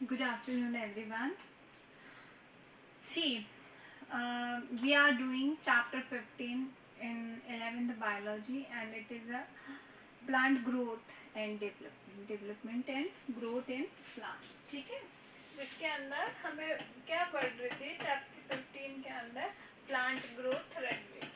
Good afternoon, everyone. See, we are doing chapter 15 in 11th biology, and it is a plant growth and development and growth in plant. ठीक है, जिसके अंदर हमें क्या पढ़ रहे थे चैप्टर 15 के अंदर plant growth regulators.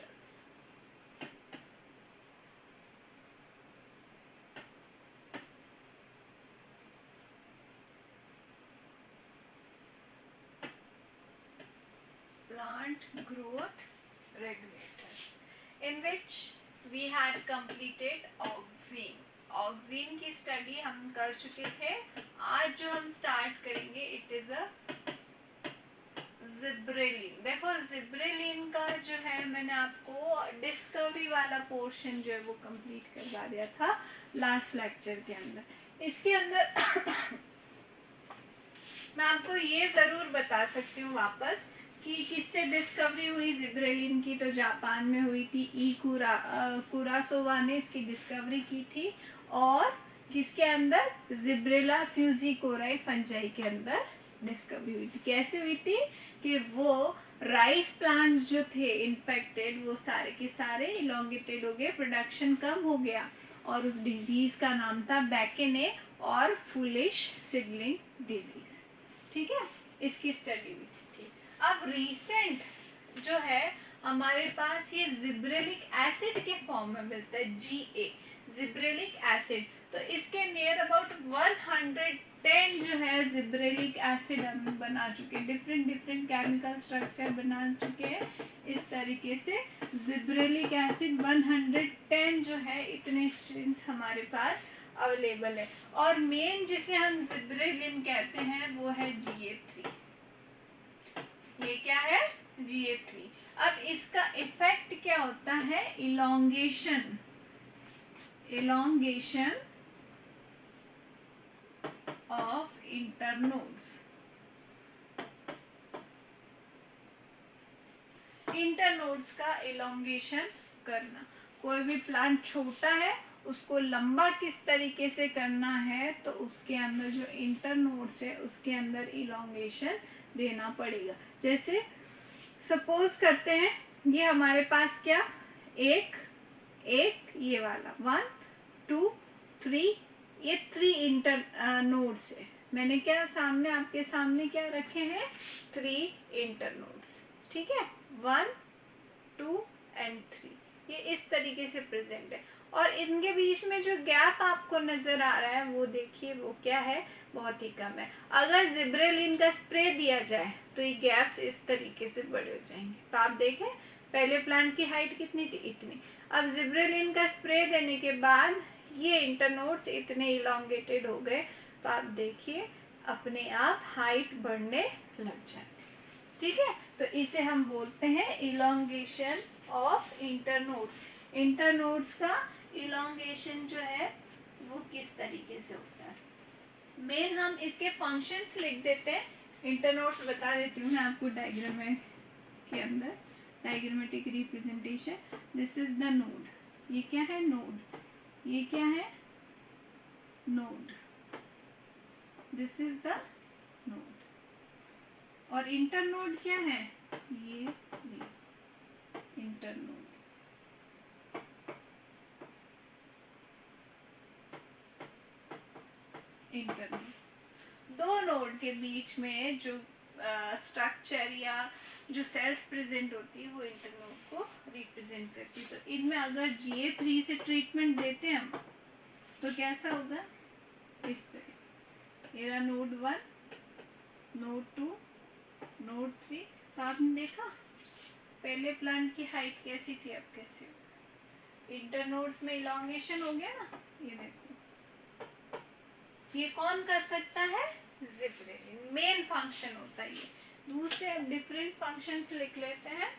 Plant growth regulators, in which we had completed auxine. Oxygen की स्टडी हम कर चुके थे. आज जो हम स्टार्ट करेंगे इट इज अ जिब्रेलिन. देखो जिब्रेलिन का जो है मैंने आपको डिस्कवरी वाला पोर्शन जो है वो कंप्लीट करवा दिया था लास्ट लेक्चर के अंदर. इसके अंदर मैं आपको ये जरूर बता सकती हूँ वापस कि किससे डिस्कवरी हुई जिब्रेलिन की. तो जापान में हुई थी. कुरासोवा ने इसकी डिस्कवरी की थी. और किसके अंदर? जिब्रेला फ्यूजिकोराई फंजाई के अंदर डिस्कवरी हुई थी. कैसे हुई थी कि वो राइस प्लांट्स जो थे इन्फेक्टेड वो सारे के सारे इलोंगेटेड हो गए, प्रोडक्शन कम हो गया, और उस डिजीज का नाम था बैकेने और फुलिश सिडलिंग डिजीज. ठीक है, इसकी स्टडी हुई थी. अब रिसेंट जो है हमारे पास ये जिब्रेलिक एसिड के फॉर्म में मिलता है, GA जिब्रेलिक एसिड. तो इसके नियर अबाउट 110 जो है जिब्रेलिक एसिड हम बना चुके हैं. डिफरेंट केमिकल स्ट्रक्चर बना चुके हैं. इस तरीके से जिब्रेलिक एसिड 110 जो है इतने स्ट्रेन्स हमारे पास अवेलेबल है. और मेन जिसे हम जिब्रेलिन कहते हैं वो है GA3. ये क्या है? GA3. अब इसका इफेक्ट क्या होता है? Elongation of internodes. इंटरनोड्स का इलोंगेशन करना. कोई भी प्लांट छोटा है उसको लंबा किस तरीके से करना है, तो उसके अंदर जो इंटरनोड्स है उसके अंदर इलोंगेशन देना पड़ेगा. जैसे सपोज करते हैं ये हमारे पास क्या एक ये वाला 1 2 3 ये 3 इंटर नोड्स है. मैंने क्या सामने आपके सामने क्या रखे हैं? 3 इंटर नोड्स. ठीक है, 1 2 एंड 3 ये इस तरीके से प्रेजेंट है. और इनके बीच में जो गैप आपको नजर आ रहा है वो देखिए वो क्या है? बहुत ही कम है. अगर जिब्रेलिन का स्प्रे दिया जाए तो ये गैप्स इस तरीके से बड़े हो जाएंगे. तो आप देखें पहले प्लांट की हाइट कितनी थी? इतनी. अब जिब्रेलिन का स्प्रे देने के बाद ये इंटरनोड्स इतने इलोंगेटेड हो गए. तो आप देखिए अपने आप हाइट बढ़ने लग जाती. ठीक है, तो इसे हम बोलते हैं इलोंगेशन ऑफ इंटरनोड्स. इंटरनोड्स का इलोंगेशन जो है वो किस तरीके से होता है? मेन हम इसके फंक्शंस लिख देते हैं. इंटरनोड्स बता देती हूँ मैं आपको डायग्राम के अंदर. Diagrammatic representation. This is the node. ये क्या है? नोड. ये क्या है? Node. This is the node. और इंटरनोड क्या है? ये इंटरनोड. इंटरनोड दो नोड के बीच में जो स्ट्रक्चर या जो सेल्स प्रेजेंट होती है वो इंटरनोड को रिप्रेजेंट करती है. तो इनमें अगर GA3 से ट्रीटमेंट देते हैं हम तो कैसा होगा? इस तरह. मेरा नोड 1 नोड 2 नोड 3. तो आपने देखा पहले प्लांट की हाइट कैसी थी, अब कैसी हो? इंटरनोड्स में इलोंगेशन हो गया ना. ये देखो ये कौन कर सकता है? जिब्रेलिन. मेन फंक्शन होता है ये. दूसरे अब डिफरेंट फंक्शंस लिख लेते हैं.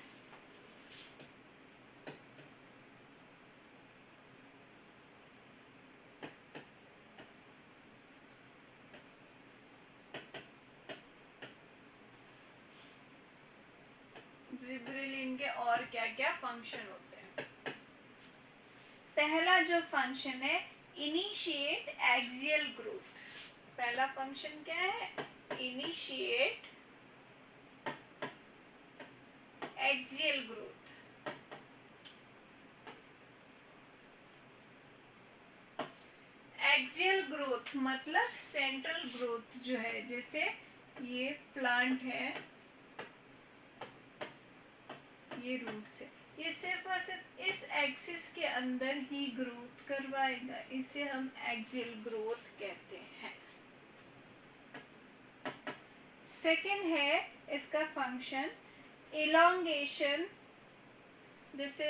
जिब्रेलिन के और क्या क्या फंक्शन होते हैं? पहला जो फंक्शन है इनिशिएट एक्सियल ग्रोथ. पहला फंक्शन क्या है? Initiate axial growth. Axial growth मतलब सेंट्रल ग्रोथ जो है, जैसे ये प्लांट है, ये रूट से, ये सिर्फ और सिर्फ इस एक्सिस के अंदर ही ग्रोथ करवाएगा, इसे हम एक्सियल ग्रोथ कहते हैं। सेकेंड है इसका फंक्शन इलोंगेशन। जैसे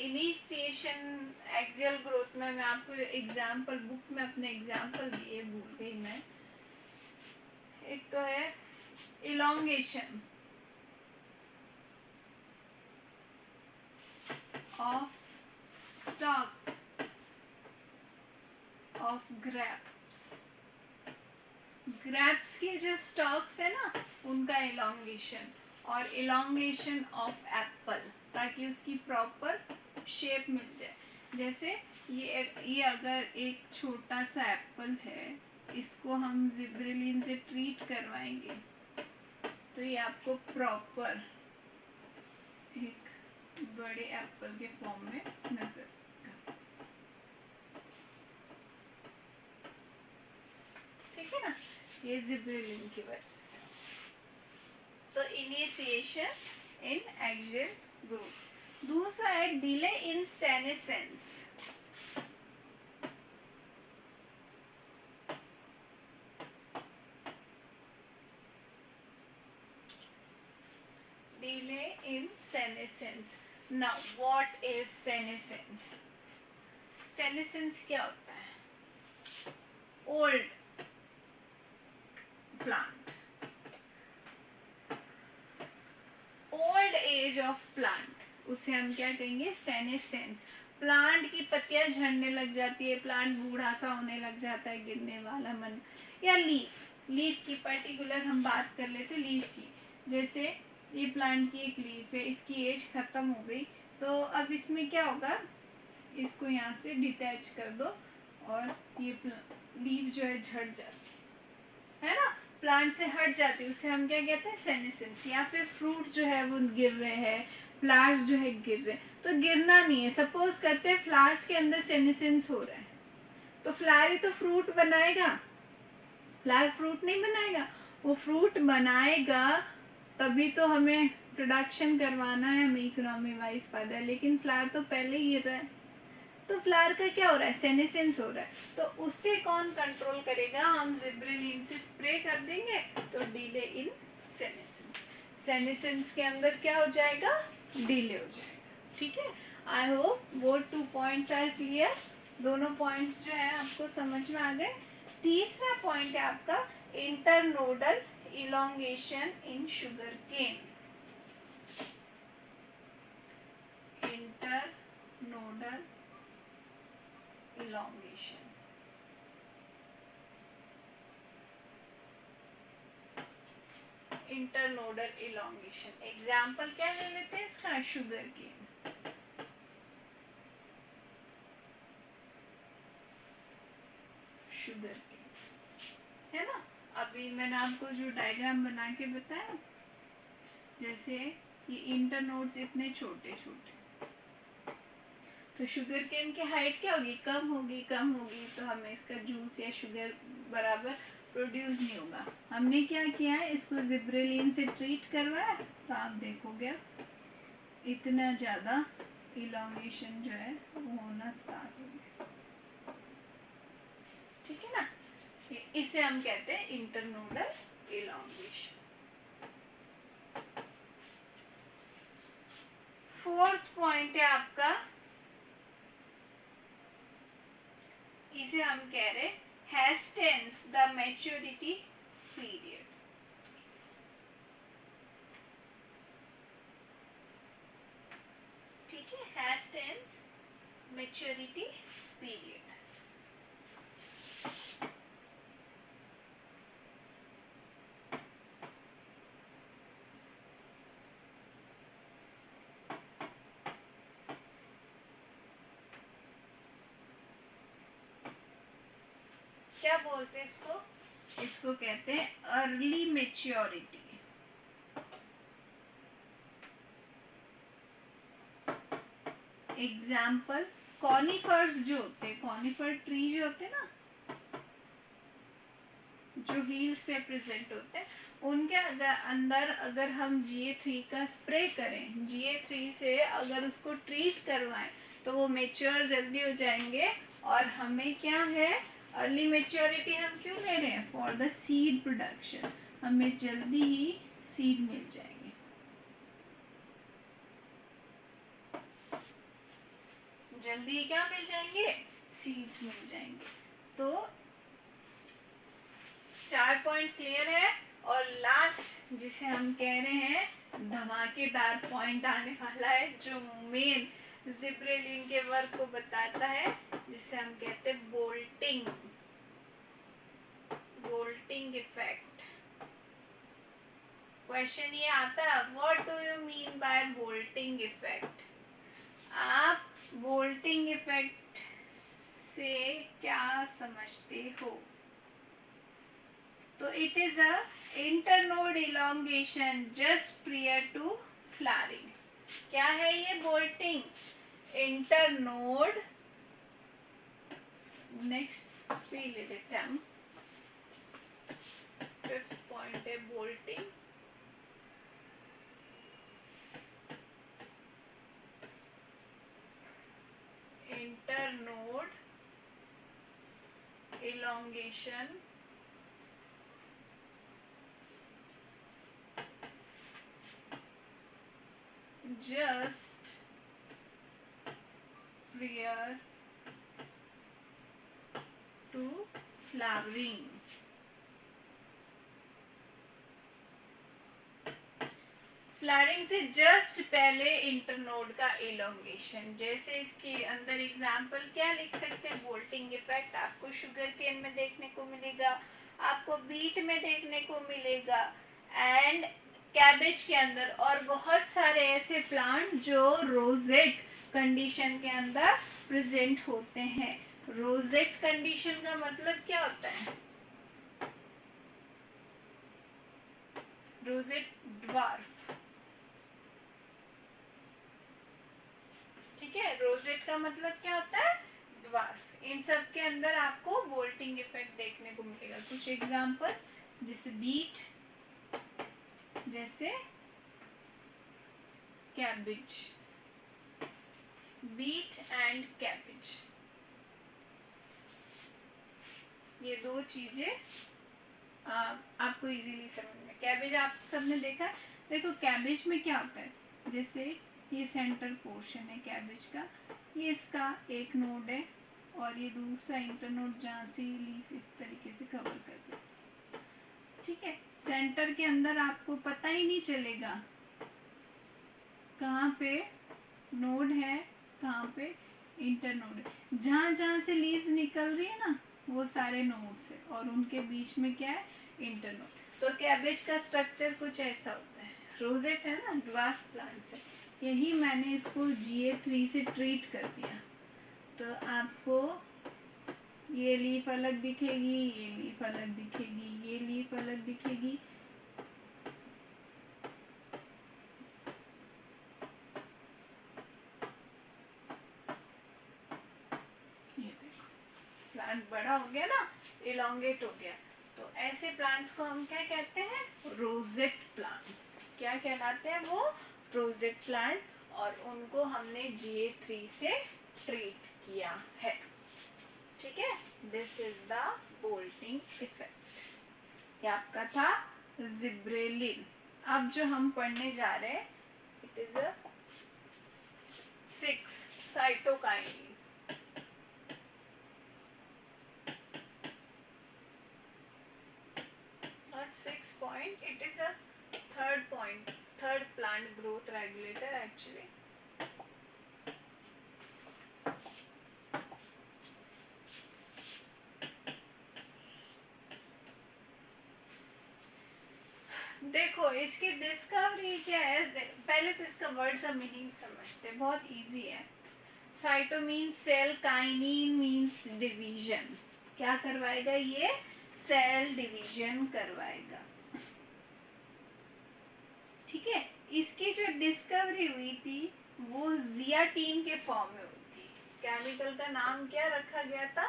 इनिशिएशन एक्सियल ग्रोथ में मैं आपको एग्जाम्पल बुक में अपने एग्जाम्पल दिए, भूल गई मैं। एक तो है elongation of stalks of grapes। Grapes के जो स्टॉक्स है ना, उनका इलोंगेशन, और इलोंगेशन ऑफ एप्पल, ताकि उसकी प्रॉपर शेप मिल जाए। जैसे ये अगर एक छोटा सा एप्पल है, इसको हम जिब्रेलिन से ट्रीट करवाएंगे तो ये आपको प्रॉपर एक बड़े एप्पल के फॉर्म में नजर आएगा। ठीक है ना, ये जिब्रेलिन की वजह से। तो इनिशिएशन इन एक्सियल ग्रोथ। दूसरा है delay in senescence. Delay in senescence. Now, what is senescence? Senescence क्या होता है? Old plant. Old age of plant. उसे हम क्या कहेंगे? senescence. प्लांट की पत्तियां झड़ने लग जाती है, प्लांट बूढ़ा सा होने लग जाता है, गिरने वाला मन। या लीफ की पर्टिकुलर हम बात कर लेते, लीफ की। जैसे ये प्लांट की एक लीफ है, इसकी एज खत्म हो गई, तो अब इसमें क्या होगा, इसको यहाँ से डिटैच कर दो और ये लीफ जो है झड़ जाती है ना, प्लांट से हट जाती है, उसे हम क्या कहते हैं? सेनेसेंस। या फिर फ्रूट जो है वो गिर रहे हैं, फ्लावर्स जो है गिर रहे हैं, तो गिरना नहीं है। सपोज करते हैं फ्लावर्स के अंदर सेनेसेंस हो रहा है, तो फ्लावर ही तो फ्रूट बनाएगा, फ्लावर फ्रूट नहीं बनाएगा। वो फ्रूट बनाएगा तभी तो हमें प्रोडक्शन करवाना है, हमें इकोनॉमी वाइज फायदा है, लेकिन फ्लावर तो पहले ही गिर रहा है, तो फ्लावर का क्या हो रहा है? सेनेसेंस हो रहा है। तो उससे कौन कंट्रोल करेगा? हम जिब्रेलिन से स्प्रे कर देंगे तो डिले इन सेनेसेंस। सेनेसेंस के अंदर क्या हो जाएगा? डिले हो जाएगा। ठीक है, आई होप वो 2 पॉइंट्स आर क्लियर। दोनों पॉइंट्स जो है आपको समझ में आ गए। तीसरा पॉइंट है आपका internodal elongation in sugarcane. Internodal elongation. Internodal elongation. Example क्या ले लेते हैं इसका? sugarcane. sugarcane है ना। अभी मैंने आपको जो डायग्राम बना के बताया, जैसे ये इंटरनोड्स इतने छोटे छोटे, तो शुगर केन की हाइट क्या होगी? कम होगी, कम होगी, तो हमें इसका जूस या शुगर बराबर प्रोड्यूस नहीं होगा। हमने क्या किया है, इसको जिब्रेलिन से ट्रीट करवाया, तो आप देखोगे इतना ज़्यादा इलॉन्गेशन जो है वो होना स्टार्ट हो गया। ठीक है ना, इसे हम कहते हैं इंटरनोडल इलॉन्गेशन। फोर्थ पॉइंट है आपका, इसे हम कह रहे हैस्टेंस द मैच्योरिटी पीरियड। ठीक है, हैस्टेंस मैच्योरिटी पीरियड। क्या बोलते हैं इसको? इसको कहते हैं अर्ली मेच्योरिटी। एग्जाम्पल कॉनिफर्स जो होते हैं, कॉनिफर ट्री जो होते हैं ना, जो हील्स पे प्रेजेंट होते हैं, उनके अंदर अगर हम GA3 का स्प्रे करें, GA3 से अगर उसको ट्रीट करवाएं तो वो मेच्योर जल्दी हो जाएंगे। और हमें क्या है, अर्ली मेच्योरिटी हम क्यों ले रहे हैं, फॉर द सीड प्रोडक्शन, हमें जल्दी ही सीड मिल जाएंगे। जल्दी ही क्या मिल जाएंगे, सीड्स मिल जाएंगे। तो 4 पॉइंट क्लियर है। और लास्ट जिसे हम कह रहे हैं धमाकेदार पॉइंट आने वाला है, जो मेन जिब्रेलिन के वर्क को बताता है, जिसे हम कहते हैं बोल्टिंग, बोल्टिंग इफेक्ट। क्वेश्चन ये आता है, what do you mean by bolting effect? आप बोल्टिंग इफेक्ट से क्या समझते हो? तो it is a internode elongation just prior to flowering. क्या है ये बोल्टिंग? इंटरनोड, नेक्स्ट पे ले लेते हैं हम, 5th पॉइंट है bolting. Internode elongation just prior to flowering। Flowering से जस्ट पहले इंटरनोड का एलोंगेशन। जैसे इसके अंदर एग्जाम्पल क्या लिख सकते हैं, बोल्टिंग इफेक्ट आपको शुगर केन में देखने को मिलेगा, आपको बीट में देखने को मिलेगा, एंड कैबेज के अंदर, और बहुत सारे ऐसे प्लांट जो रोजेट कंडीशन के अंदर प्रेजेंट होते हैं। रोजेट कंडीशन का मतलब क्या होता है? रोजेट ड्वार्फ, ठीक है। रोजेट का मतलब क्या होता है? ड्वार्फ। इन सब के अंदर आपको बोल्टिंग इफेक्ट देखने को मिलेगा। कुछ एग्जांपल जैसे बीट, जैसे कैबेज, बीट एंड कैबेज, ये दो चीजें आपको इजीली समझ में। कैबेज आप सबने देखा, देखो कैबेज में क्या होता है, जैसे ये सेंटर पोर्शन है कैबेज का, ये इसका एक नोड है और ये दूसरा इंटरनोड जहाँ से लीफ इस तरीके से कवर कर देती है, ठीक है। सेंटर के अंदर आपको पता ही नहीं चलेगा कहाँ पे नोड है, कहाँ पे इंटरनोड है। जहाँ जहाँ से लीव्स निकल रही है ना, वो सारे नोड्स है, और उनके बीच में क्या है, इंटरनोड। तो कैबेज का स्ट्रक्चर कुछ ऐसा होता है। रोजेट है ना, ड्वार्फ प्लांट्स है, यही मैंने इसको GA3 से ट्रीट कर दिया, तो आपको ये लीफ अलग दिखेगी, ये लीफ अलग दिखेगी, ये लीफ अलग दिखेगी। ये देखो प्लांट बड़ा हो गया ना, इलोंगेट हो गया। तो ऐसे प्लांट्स को हम क्या कहते हैं, रोजेट प्लांट्स। क्या कहलाते हैं वो? Rosette plant. और उनको हमने GA3 से ट्रीट किया है, ठीक है। This is the bolting effect. ये आपका था जिब्रेलिन। अब जो हम पढ़ने जा रहे हैं, it is a 6 cytokinin. Not 6 point, it is a third point, third plant growth regulator actually. देखो इसकी डिस्कवरी क्या है, पहले तो इसका वर्ड का मीनिंग समझते हैं, बहुत इजी है। Cyto means cell, kinin means division. क्या करवाएगा ये? सेल डिवीजन करवाएगा। ठीक है, इसकी जो डिस्कवरी हुई थी वो जियाटीन के फॉर्म में हुई थी। केमिकल का नाम क्या रखा गया था?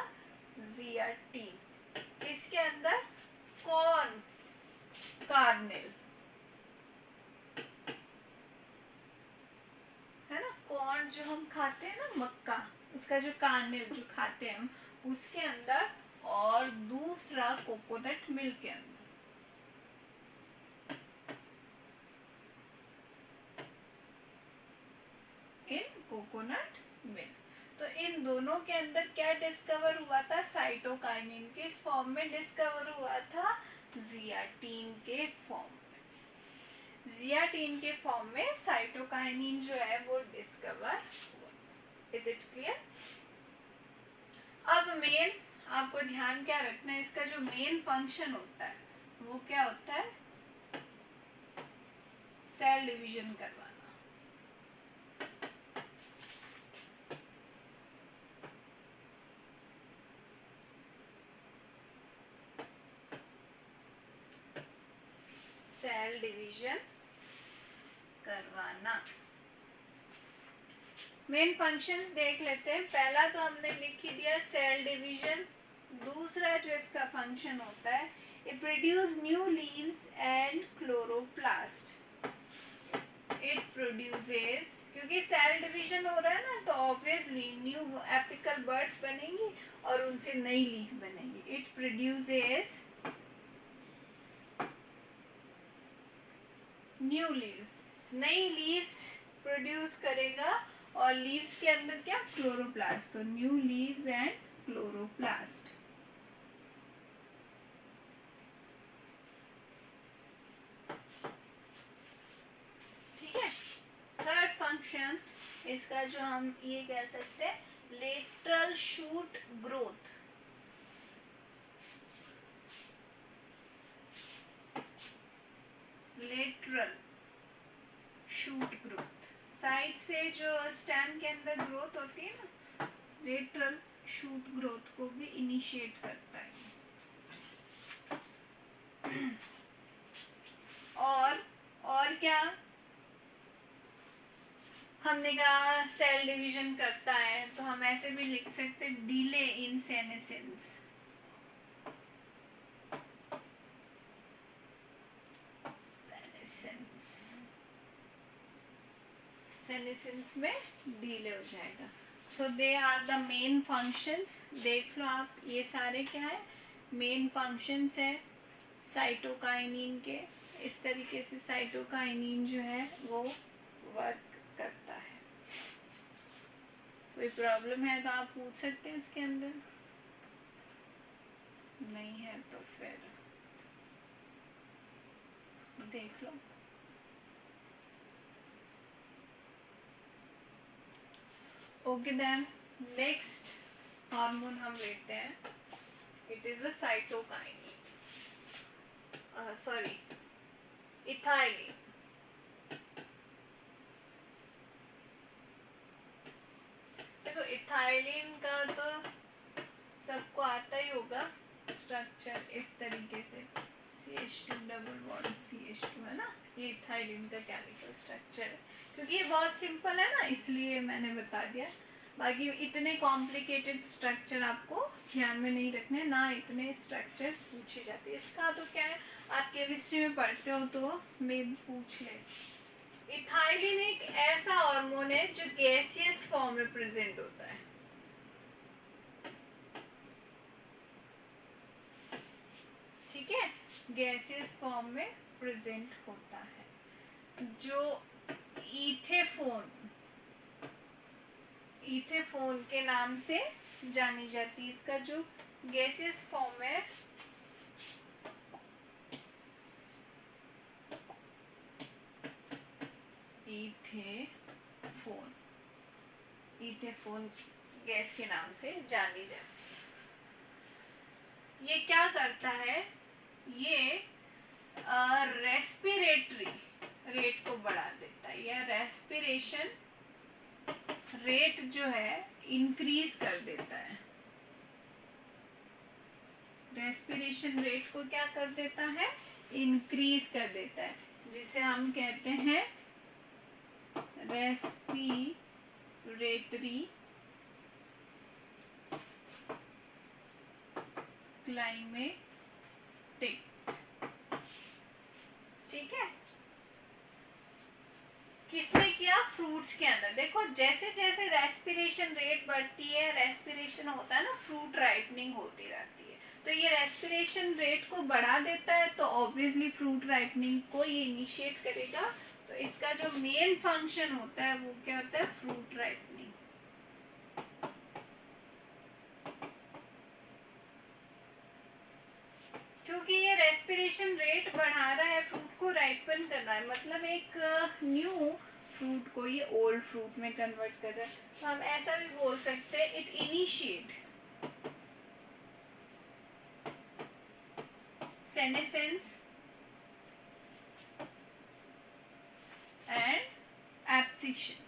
जियाटीन। इसके अंदर कौन? कार्नेल, है ना, कॉर्न जो हम खाते हैं ना, मक्का, उसका जो कार्नेल जो खाते हैं हम, उसके अंदर, और दूसरा कोकोनट मिल्क के अंदर। इन कोकोनट मिल्क, तो इन दोनों के अंदर क्या डिस्कवर हुआ था? साइटोकाइनिन किस फॉर्म में डिस्कवर हुआ था? जियाटीन के फॉर्म में। जियाटीन के फॉर्म में साइटोकाइनिन जो है वो डिस्कवर हुआ। Is it clear? अब मेन आपको ध्यान क्या रखना है, इसका जो मेन फंक्शन होता है वो क्या होता है? सेल डिवीजन करवाना। सेल डिवीजन करवाना। मेन फंक्शंस देख लेते हैं। पहला तो हमने लिख ही दिया, सेल डिवीजन। दूसरा जो इसका फंक्शन होता है, it produce new leaves and chloroplast. It produces, क्योंकि सेल डिवीजन हो रहा है ना, तो ऑब्वियसली न्यू एपिकल बर्ड्स बनेंगी और उनसे नई लीफ बनेगी। इट प्रोड्यूसेस न्यू लीव्स, नई लीव्स प्रोड्यूस करेगा, और लीव्स के अंदर क्या? क्लोरोप्लास्ट। तो न्यू लीव्स एंड क्लोरोप्लास्ट। ठीक है। थर्ड फंक्शन इसका जो हम ये कह सकते हैं, lateral shoot growth. Lateral shoot growth, side से जो स्टेम के अंदर ग्रोथ होती है ना, लेटरल शूट ग्रोथ को भी इनिशिएट करता है। और क्या हमने कहा? सेल डिवीजन करता है, तो हम ऐसे भी लिख सकते हैं, डिले इन सेनेसेंस। सेनेसेंस में डिले हो जाएगा। So they are the main functions. देख लो आप, ये सारे क्या है? मेन फंक्शंस है साइटोकाइनिन के। इस तरीके से साइटोकाइनिन जो है वो वर्क करता है। कोई प्रॉब्लम है तो आप पूछ सकते हैं इसके अंदर, नहीं है तो फिर देख लो। ओके देन, नेक्स्ट हार्मोन हम लेते हैं। It is a cytokinin, sorry, ethylene. देखो, इथाइलिन का तो सबको आता ही होगा स्ट्रक्चर, इस तरीके से CH2 डबल बॉन्ड CH2, है ना। ये इथाइलिन का केमिकल स्ट्रक्चर है। क्योंकि ये बहुत सिंपल है ना, इसलिए मैंने बता दिया। बाकी इतने कॉम्प्लिकेटेड स्ट्रक्चर आपको ध्यान में नहीं रखने, ना इतने स्ट्रक्चर्स पूछे जाते हैं। इसका तो क्या है, आप केमिस्ट्री में पढ़ते हो तो मैं पूछ ले। इथाइलिन एक ऐसा हार्मोन है जो गैसियस फॉर्म में प्रेजेंट होता है। ठीक है, गैसियस फॉर्म में प्रेजेंट होता है। जो इथेफोन के नाम से जानी जाती है। इसका जो गैसियस फॉर्म है, इथेफोन गैस के नाम से जानी जाती है। ये क्या करता है? ये रेस्पिरेटरी रेट को बढ़ा देता है, या रेस्पिरेशन रेट जो है इंक्रीज कर देता है। रेस्पिरेशन रेट को क्या कर देता है, इंक्रीज कर देता है, जिसे हम कहते हैं रेस्पिरेटरी क्लाइमेटिक। ठीक है, किसमें किया, फ्रूट्स के अंदर। देखो जैसे जैसे रेस्पिरेशन रेट बढ़ती है, रेस्पिरेशन होता है ना, फ्रूट राइपनिंग होती रहती है, तो ये रेस्पिरेशन रेट को बढ़ा देता है, तो ऑब्वियसली फ्रूट राइपनिंग को ये इनिशिएट करेगा। तो इसका जो मेन फंक्शन होता है वो क्या होता है, फ्रूट राइपनिंग। क्योंकि ये रेस्पिरेशन रेट बढ़ा रहा है, फ्रूट को राइपन कर रहा है, मतलब एक न्यू फ्रूट को ये ओल्ड फ्रूट में कन्वर्ट कर रहा है। तो हम ऐसा भी बोल सकते हैं, it initiate senescence and abscission.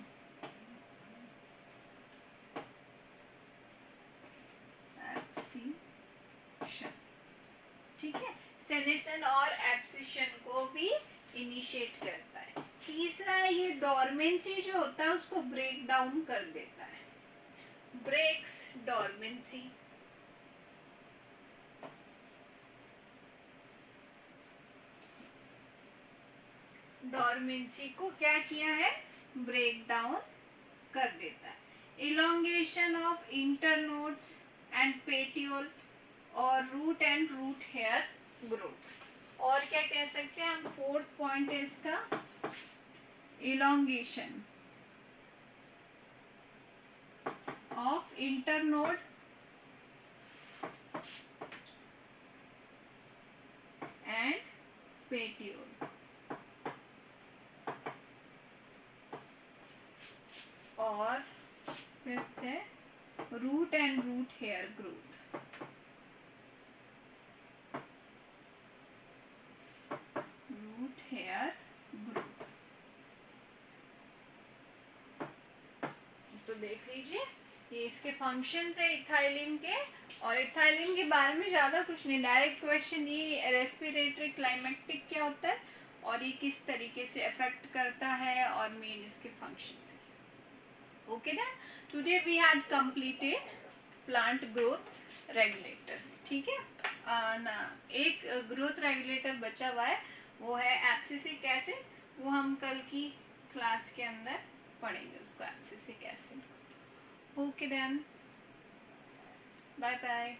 ठीक है, सेनेसन और एब्सिशन को भी इनिशिएट करता है। तीसरा है ये डोरमेंसी जो होता है उसको ब्रेक डाउन कर देता है, ब्रेक्स डोरमेंसी। डोरमेंसी को क्या किया है, ब्रेक डाउन कर देता है। Elongation of internodes and petiole और root and root hair growth. और क्या कह सकते हैं हम, फोर्थ पॉइंट है इसका elongation of internode and petiole. और फिफ्थ है root and root hair growth. Root hair growth, तो देख लीजिए ये इसके फंक्शंस है इथाइलिन के। और इथाइलिन के बारे में ज्यादा कुछ नहीं, डायरेक्ट क्वेश्चन ये रेस्पिरेटरी क्लाइमेटिक क्या होता है और ये किस तरीके से अफेक्ट करता है और मेन इसके फंक्शंस है। Okay then, today we had completed plant growth regulators. ठीक है, ना एक ग्रोथ रेगुलेटर बचा हुआ है, वो है एब्सिसिक एसिड। वो हम कल की क्लास के अंदर पढ़ेंगे उसको, abscisic acid. Okay then, bye bye.